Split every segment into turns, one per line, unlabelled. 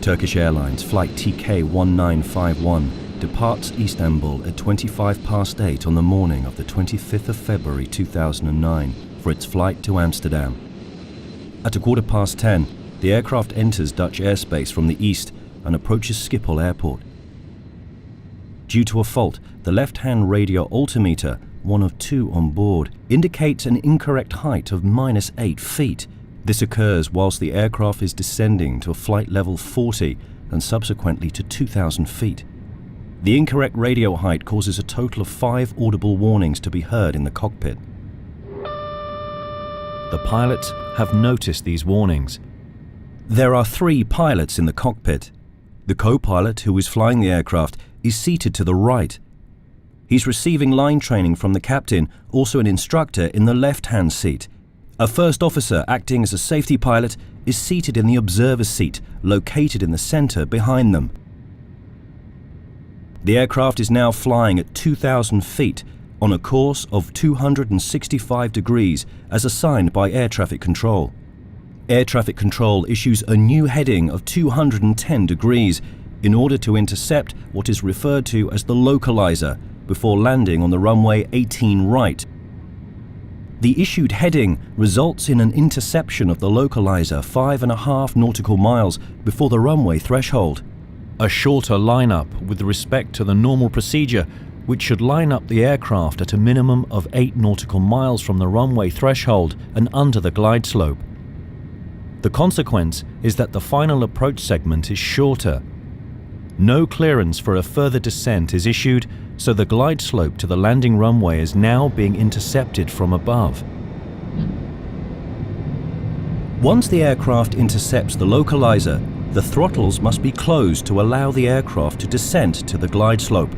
Turkish Airlines flight TK1951 departs Istanbul at 8:25 on the morning of the 25th of February 2009 for its flight to Amsterdam. At 10:15, the aircraft enters Dutch airspace from the east and approaches Schiphol Airport. Due to a fault, the left-hand radio altimeter, one of two on board, indicates an incorrect height of -8 feet. This occurs whilst the aircraft is descending to a flight level 40 and subsequently to 2,000 feet. The incorrect radio height causes a total of 5 audible warnings to be heard in the cockpit. The pilots have noticed these warnings. There are 3 pilots in the cockpit. The co-pilot, who is flying the aircraft, is seated to the right. He's receiving line training from the captain, also an instructor, in the left-hand seat. A first officer, acting as a safety pilot, is seated in the observer's seat, located in the center behind them. The aircraft is now flying at 2,000 feet on a course of 265 degrees as assigned by air traffic control. Air traffic control issues a new heading of 210 degrees in order to intercept what is referred to as the localizer before landing on the runway 18 right. The issued heading results in an interception of the localizer 5.5 nautical miles before the runway threshold. A shorter lineup with respect to the normal procedure, which should line up the aircraft at a minimum of 8 nautical miles from the runway threshold and under the glide slope. The consequence is that the final approach segment is shorter. No clearance for a further descent is issued, so the glide slope to the landing runway is now being intercepted from above. Once the aircraft intercepts the localizer, the throttles must be closed to allow the aircraft to descend to the glide slope.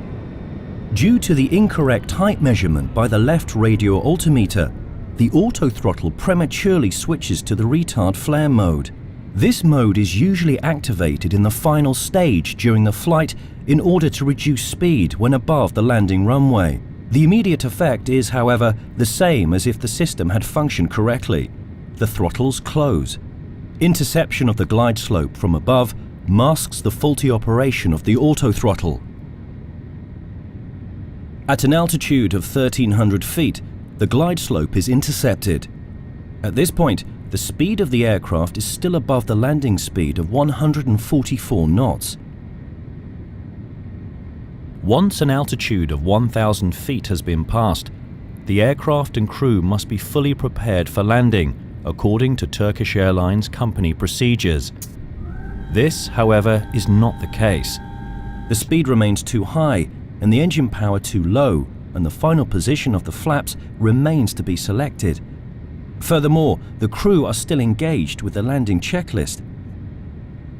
Due to the incorrect height measurement by the left radio altimeter, the auto throttle prematurely switches to the retard flare mode. This mode is usually activated in the final stage during the flight in order to reduce speed when above the landing runway. The immediate effect is, however, the same as if the system had functioned correctly. The throttles close. Interception of the glide slope from above masks the faulty operation of the auto throttle. At an altitude of 1,300 feet, the glide slope is intercepted. At this point, the speed of the aircraft is still above the landing speed of 144 knots. Once an altitude of 1,000 feet has been passed, the aircraft and crew must be fully prepared for landing, according to Turkish Airlines company procedures. This, however, is not the case. The speed remains too high and the engine power too low, and the final position of the flaps remains to be selected. Furthermore, the crew are still engaged with the landing checklist.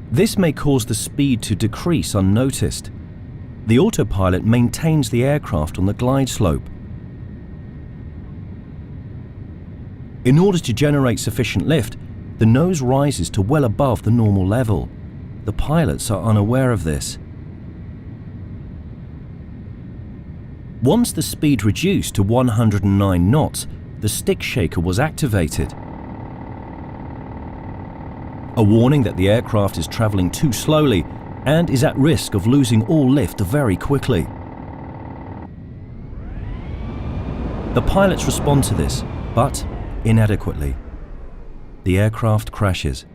This may cause the speed to decrease unnoticed. The autopilot maintains the aircraft on the glide slope. In order to generate sufficient lift, the nose rises to well above the normal level. The pilots are unaware of this. Once the speed reduced to 109 knots, the stick shaker was activated. A warning that the aircraft is traveling too slowly and is at risk of losing all lift very quickly. The pilots respond to this, but inadequately. The aircraft crashes.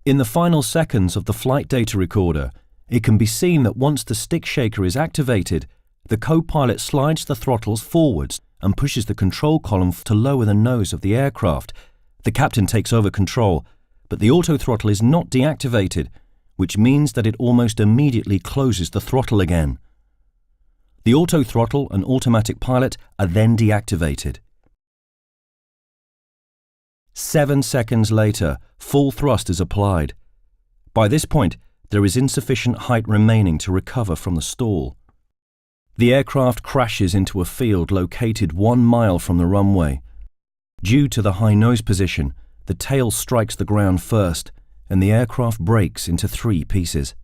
In the final seconds of the flight data recorder, it can be seen that once the stick shaker is activated, the co-pilot slides the throttles forwards and pushes the control column to lower the nose of the aircraft. The captain takes over control, but the auto throttle is not deactivated, which means that it almost immediately closes the throttle again. The auto throttle and automatic pilot are then deactivated. 7 seconds later, full thrust is applied. By this point, there is insufficient height remaining to recover from the stall. The aircraft crashes into a field located 1 mile from the runway. Due to the high nose position, the tail strikes the ground first, and the aircraft breaks into 3 pieces.